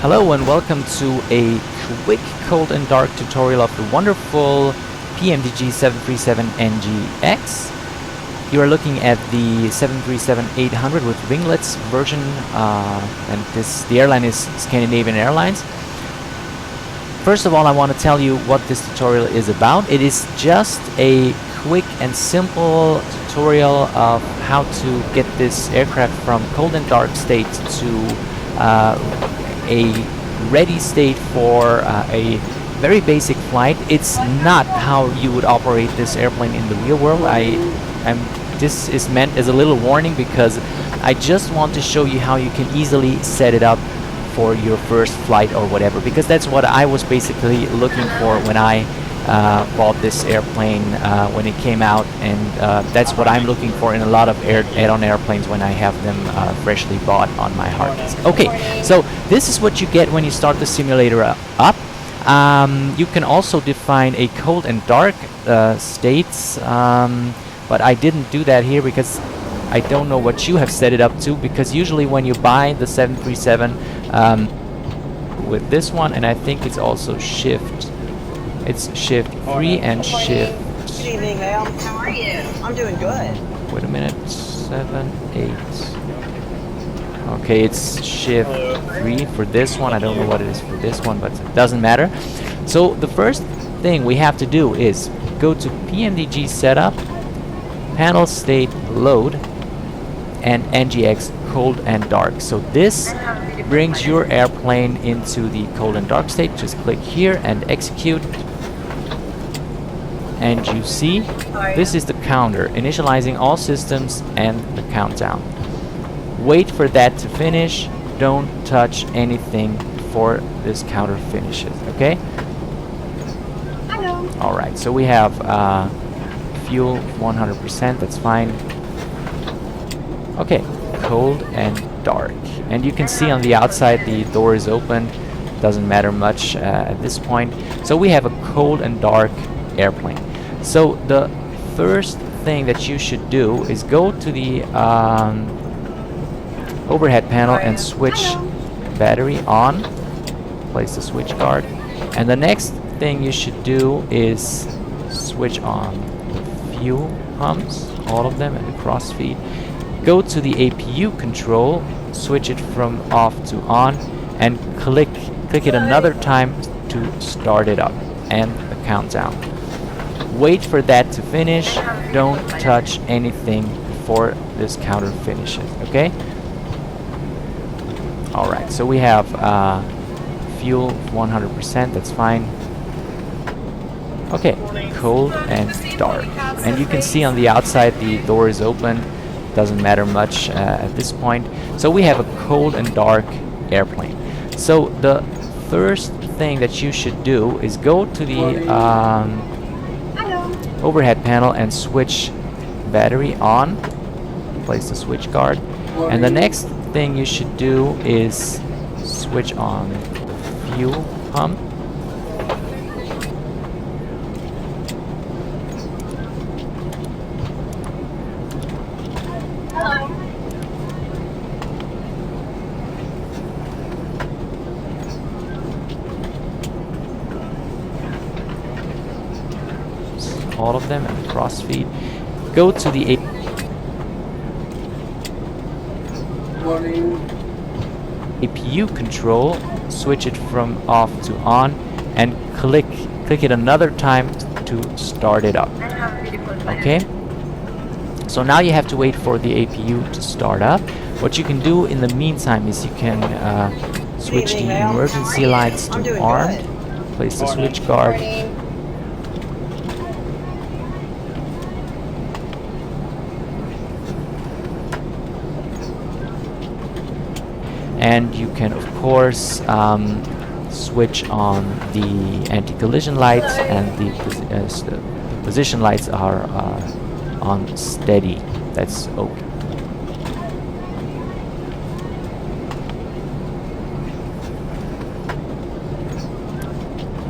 Hello and welcome to a quick cold and dark tutorial of the wonderful PMDG 737NGX. You are looking at the 737-800 with winglets version, and the airline is Scandinavian Airlines. First of all, I want to tell you what this tutorial is about. It is just a quick and simple tutorial of how to get this aircraft from cold and dark state to a ready state for a very basic flight. It's not how you would operate this airplane in the real world. This is meant as a little warning because I just want to show you how you can easily set it up for your first flight or whatever, because that's what I was basically looking for when I bought this airplane when it came out, and that's what I'm looking for in a lot of add-on airplanes when I have them freshly bought on my hard disk. Okay, so this is what you get when you start the simulator up. You can also define a cold and dark states, but I didn't do that here because I don't know what you have set it up to, because usually when you buy the 737 with this one, and I think it's also shift 3 and shift. Good evening, ma'am. How are you? I'm doing good. Wait a minute, 7, 8. Okay, it's shift 3 for this one. I don't know what it is for this one, but it doesn't matter. So the first thing we have to do is go to PMDG setup, panel state load, and NGX cold and dark. So this brings your airplane into the cold and dark state. Just click here and execute. And you see, this is the counter, initializing all systems and the countdown. Wait for that to finish. Don't touch anything before this counter finishes, okay? Hello. Alright, so we have fuel 100%, that's fine. Okay, cold and dark. And you can see on the outside the door is open. Doesn't matter much at this point. So we have a cold and dark airplane. So the first thing that you should do is go to the overhead panel and switch battery on. Place the switch guard. And the next thing you should do is switch on the fuel pumps, all of them, and the cross feed. Go to the APU control, switch it from off to on, and click it another time to start it up, and the countdown. Wait for that to finish. Don't touch anything before this counter finishes, okay? Alright, so we have fuel 100%, that's fine. Okay, cold and dark. And you can see on the outside the door is open. Doesn't matter much at this point. So we have a cold and dark airplane. So the first thing that you should do is go to the overhead panel and switch battery on. Place the switch guard. And the next thing you should do is switch on the fuel pump. All of them, and cross feed. Go to the APU control, switch it from off to on, and click it another time to start it up. Okay, so now you have to wait for the APU to start up. What you can do in the meantime is you can switch the emergency lights to armed, place the switch guard, and you can of course switch on the anti-collision lights and the position lights are on steady. That's okay.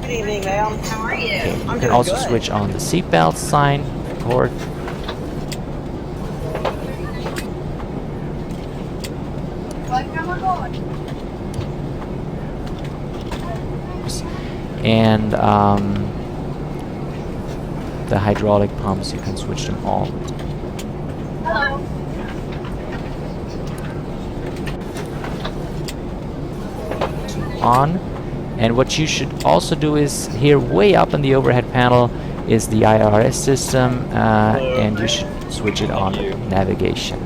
Good evening, ma'am. How are you? Okay, you I'm can doing also good. switch on the seatbelt sign, of course. And the hydraulic pumps, you can switch them all. Hello. To on. And what you should also do is, here way up in the overhead panel is the IRS system, and you should switch it on navigation.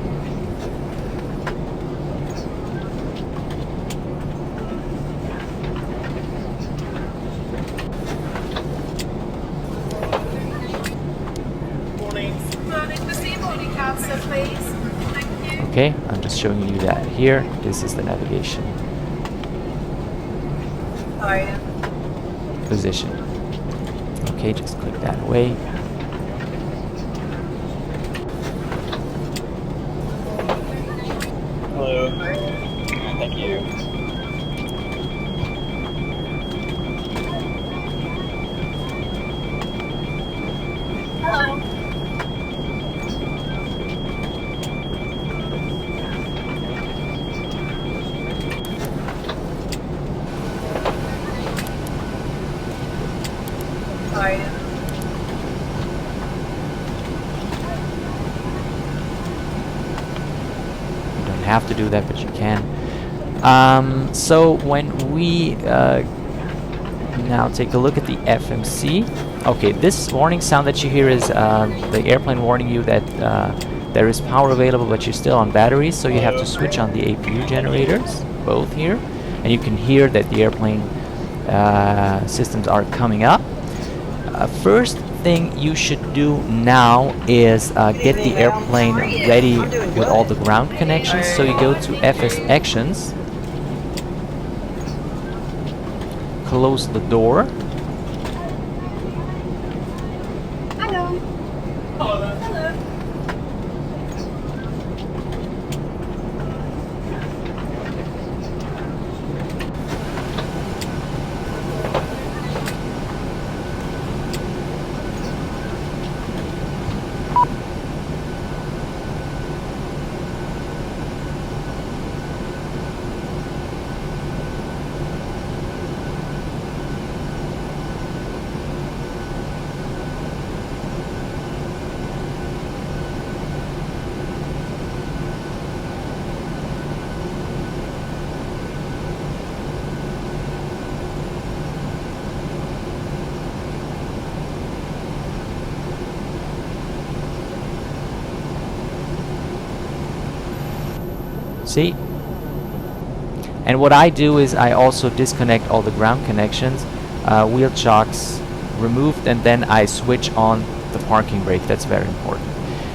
Okay, I'm just showing you that here. This is the navigation position. Okay, just click that away. Hello. Thank you. Hello. Sorry. You don't have to do that, but you can. So when we now take a look at the FMC. Okay, this warning sound that you hear is the airplane warning you that there is power available, but you're still on batteries, so you have to switch on the APU generators, both here, and you can hear that the airplane systems are coming up. First thing you should do now is get the airplane ready with all the ground connections. So you go to FS Actions, close the door, Hello. Hello. see? And what I do is I also disconnect all the ground connections, wheel chocks removed, and then I switch on the parking brake. That's very important.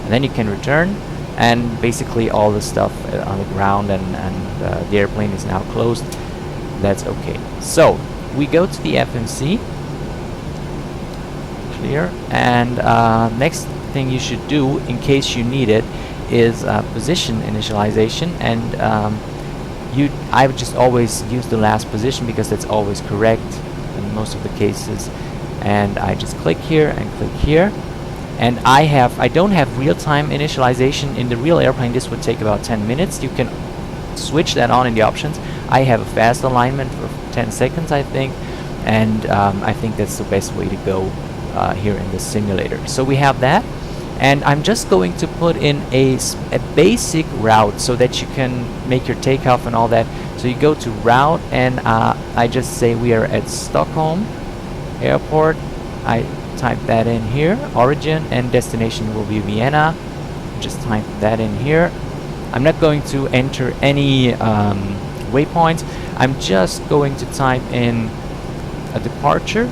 And then you can return, and basically all the stuff on the ground and the airplane is now closed. That's okay. So we go to the FMC, clear, and next thing you should do in case you need it is position initialization, and I would just always use the last position because that's always correct in most of the cases. And I just click here and click here, and I don't have real-time initialization in the real airplane. This would take about 10 minutes. You can switch that on in the options. I have a fast alignment for 10 seconds, I think, and I think that's the best way to go here in the simulator. So we have that, and I'm just going to put in a basic route so that you can make your takeoff and all that. So you go to route, and I just say we are at Stockholm Airport. I type that in here, origin, and destination will be Vienna. Just type that in here. I'm not going to enter any waypoints. I'm just going to type in a departure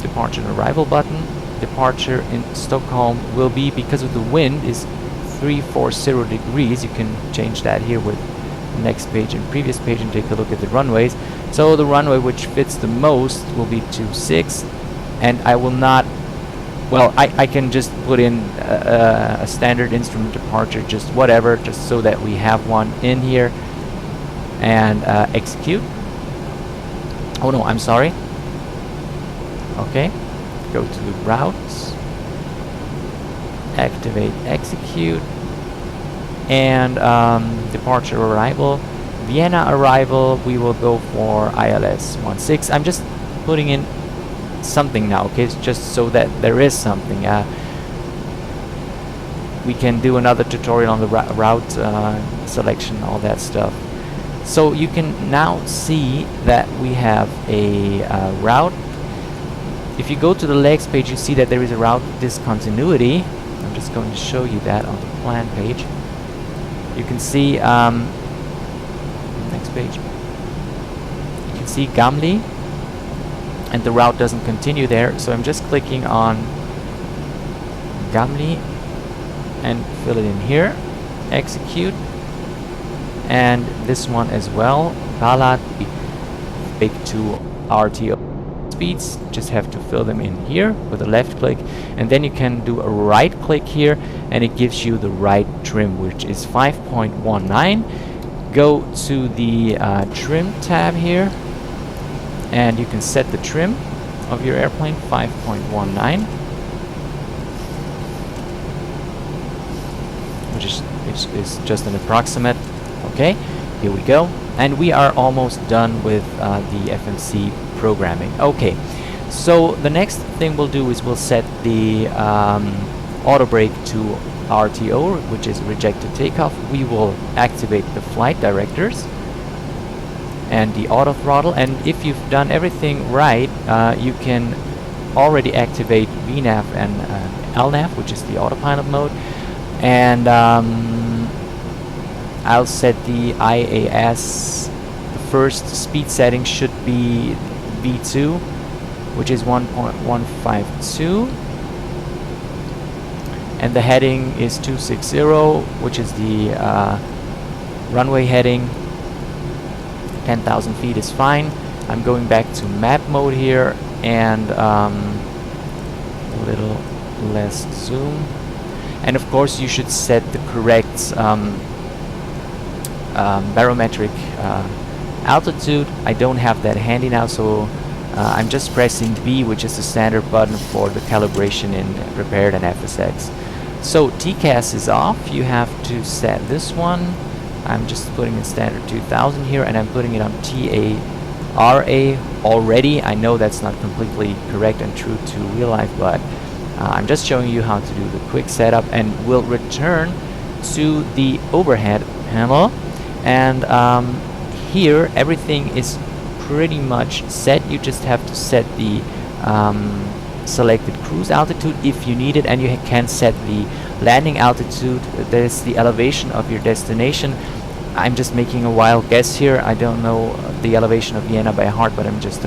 and arrival button. Departure in Stockholm will be, because of the wind, is 340 degrees. You can change that here with the next page and previous page and take a look at the runways. So the runway which fits the most will be 26, and I will not well, I can just put in a standard instrument departure, just whatever, just so that we have one in here, and execute. Oh no, I'm sorry. Okay, go to the routes, activate execute, and departure arrival, Vienna arrival, we will go for ILS 16. I'm just putting in something now, okay, it's just so that there is something. We can do another tutorial on the route selection, all that stuff. So you can now see that we have a route. If you go to the legs page, you see that there is a route discontinuity. I'm just going to show you that on the plan page. You can see next page. You can see Gamli, and the route doesn't continue there. So I'm just clicking on Gamli and fill it in here. Execute. And this one as well, Balat, big 2 RTO speeds, just have to fill them in here with a left click, and then you can do a right click here and it gives you the right trim, which is 5.19. Go to the trim tab here and you can set the trim of your airplane, 5.19, which is just an approximate. Okay, here we go, and we are almost done with the FMC programming. Okay, so the next thing we'll do is we'll set the auto brake to RTO, which is rejected takeoff. We will activate the flight directors and the auto throttle, and if you've done everything right, you can already activate VNAV and LNAV, which is the autopilot mode, and I'll set the IAS. The first speed setting should be V2, which is 1.152, and the heading is 260, which is the runway heading. 10,000 feet is fine. I'm going back to map mode here, and a little less zoom, and of course you should set the correct barometric altitude. I don't have that handy now, so I'm just pressing B, which is the standard button for the calibration in prepared and FSX. So TCAS is off. You have to set this one. I'm just putting in standard 2000 here, and I'm putting it on TARA already. I know that's not completely correct and true to real life, but I'm just showing you how to do the quick setup, and we'll return to the overhead panel. And here everything is pretty much set. You just have to set the selected cruise altitude if you need it, and you can set the landing altitude. There's the elevation of your destination. I'm just making a wild guess here. I don't know the elevation of Vienna by heart, but I'm just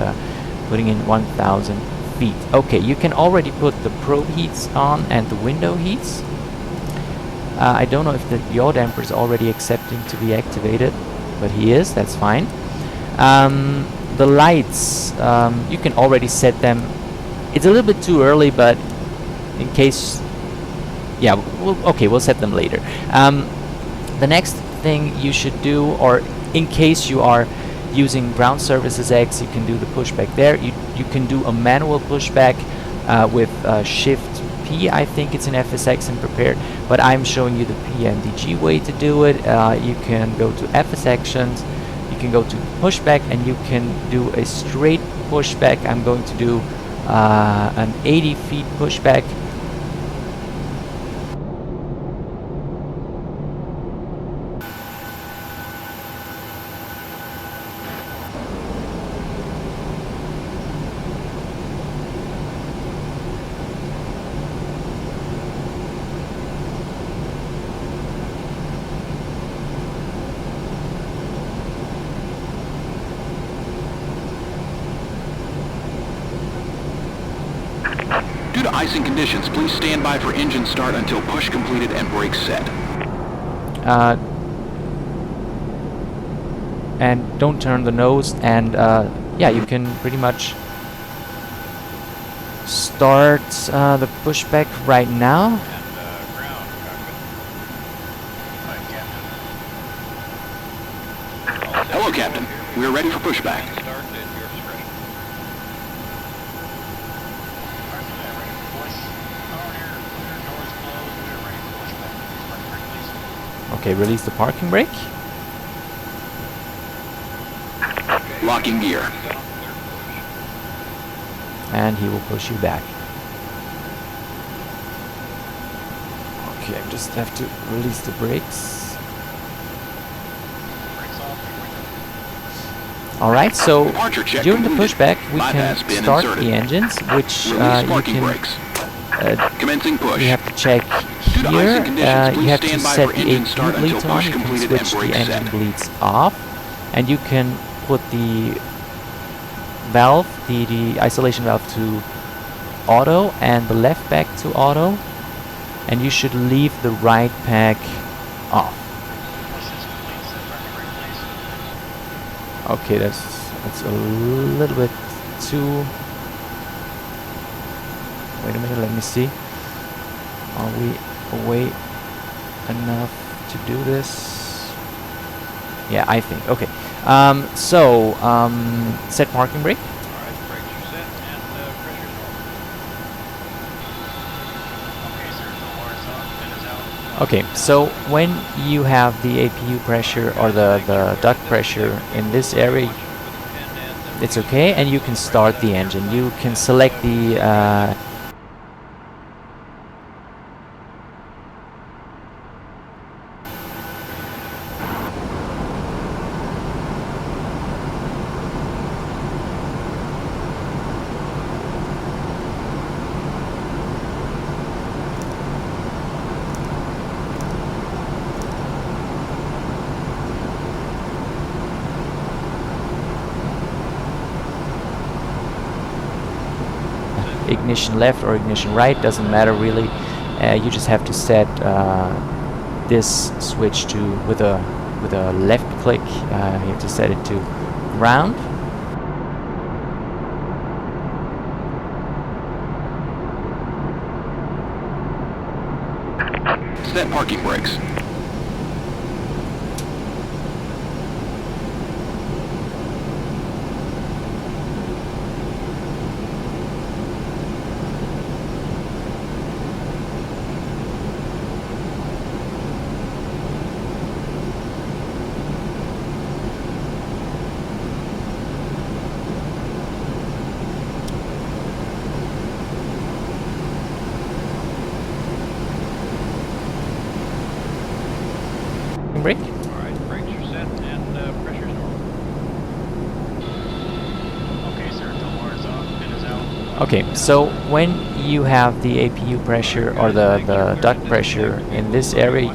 putting in 1,000 feet. Okay, you can already put the probe heats on and the window heats. I don't know if the yaw damper is already accepting to be activated, but he is. That's fine. The lights, you can already set them. It's a little bit too early, but in case, yeah, we'll set them later. The next thing you should do, or in case you are using ground services X, you can do the pushback there. You can do a manual pushback with Shift P. I think it's in FSX and prepared, but I'm showing you the PMDG way to do it. You can go to FS actions, you can go to pushback, and you can do a straight pushback. I'm going to do an 80 feet pushback. Due to icing conditions, please stand by for engine start until push completed and brakes set. And don't turn the nose, and yeah, you can pretty much start the pushback right now. Ground cockpit. Hi, Captain. Hello, Captain. We are ready for pushback. Start at your discretion. Ready for push. Power here. Clear. Doors closed. We are ready for pushback. Parking brake, please. Okay, release the parking brake. Locking gear. Clear for push. And he will push you back. Okay, I just have to release the brakes. Brakes off. Alright, so Departure check during the completed. pushback we Bypass can pin start inserted. the engines, which Release you parking can brakes. Commencing push. you have to check Due to here. icing conditions, You please have to stand by set for the engine APU start until bleeds on. push You can completed switch and the brakes engine set. bleeds off, and you can put the valve, the isolation valve to auto and the left back to auto, and you should leave the right pack off. Push is complete. Set parking brake, please. Okay, that's a little bit too. Wait a minute, let me see. Are we away enough to do this? Yeah, I think. Okay. Set parking brake. Alright, brakes are set and pressure's normal. Okay, sir. No wires on. Pin is out. Okay, so when you have the APU pressure or the duct pressure in this area, it's okay, and you can start the engine. You can select the ignition left or ignition right, doesn't matter really. You just have to set this switch to with a left click. You have to set it to ground. Set parking brakes. Brake. Alright, brakes are set and pressure's normal. Okay, sir. No wires on. Pin is out. Okay, so when you have the APU pressure or the duct pressure in this area,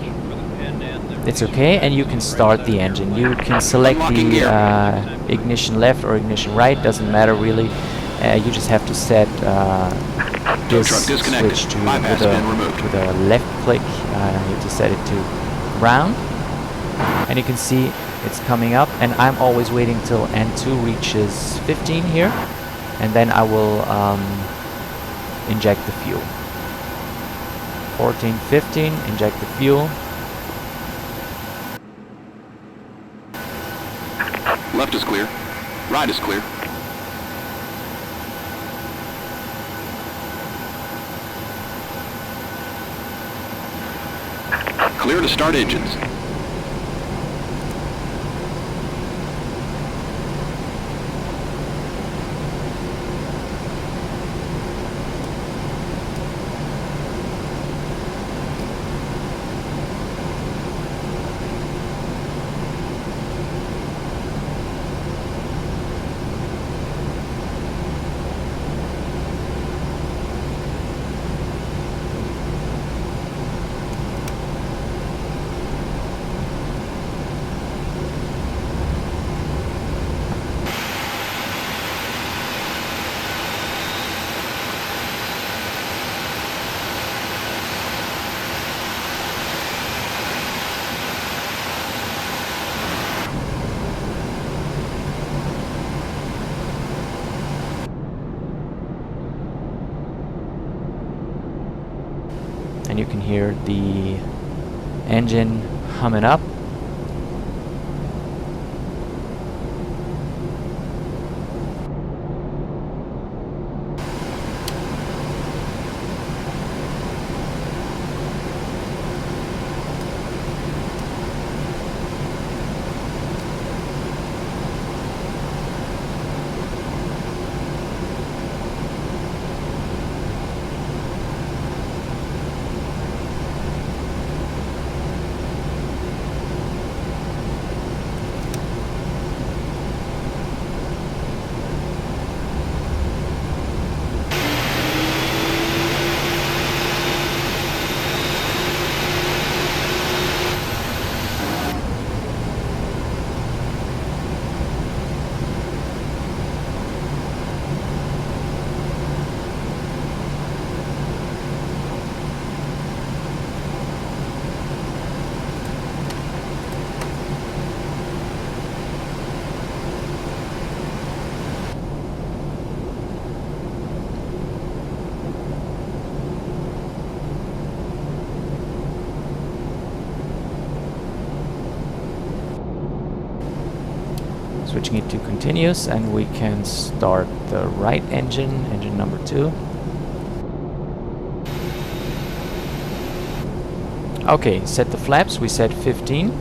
it's okay, and you can start the engine. You can select Unlocking the gear. ignition left or ignition right, doesn't matter really. You just have to set this truck disconnected. switch to Bypass pin removed. with a left click. You have to set it to ground, and you can see it's coming up, and I'm always waiting till N2 reaches 15 here, and then I will inject the fuel. 14, 15, inject the fuel. Left is clear. Right is clear. Clear to start engines. hear the engine humming up. Switching it to continuous, and we can start the right engine, engine number 2. Okay, set the flaps, we set 15.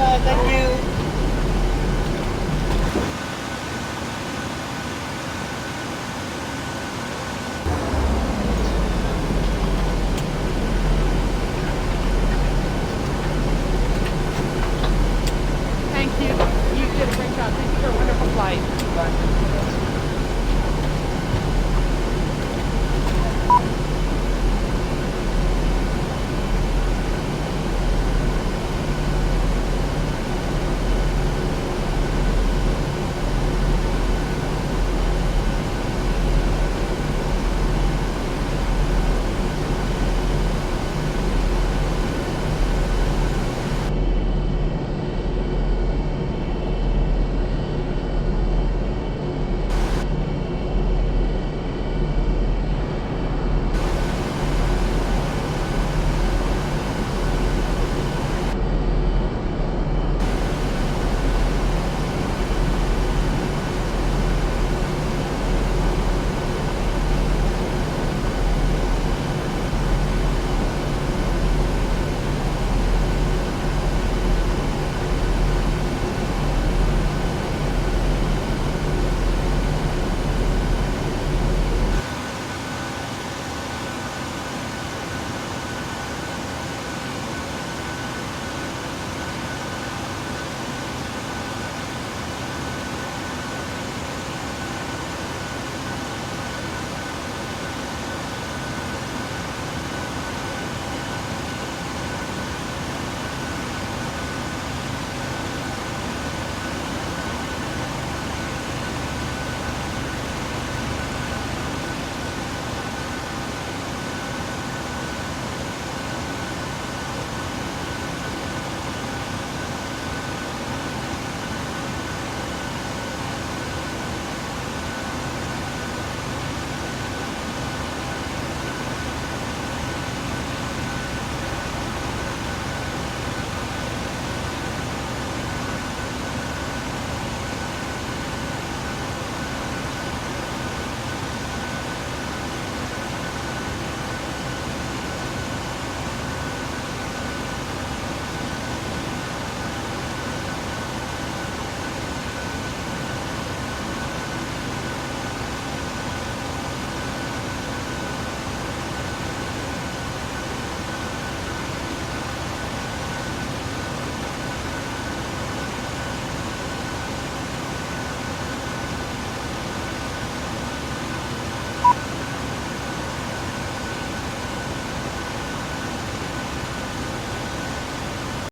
Thank you. Thank you. You did a great job. Thank you for a wonderful flight.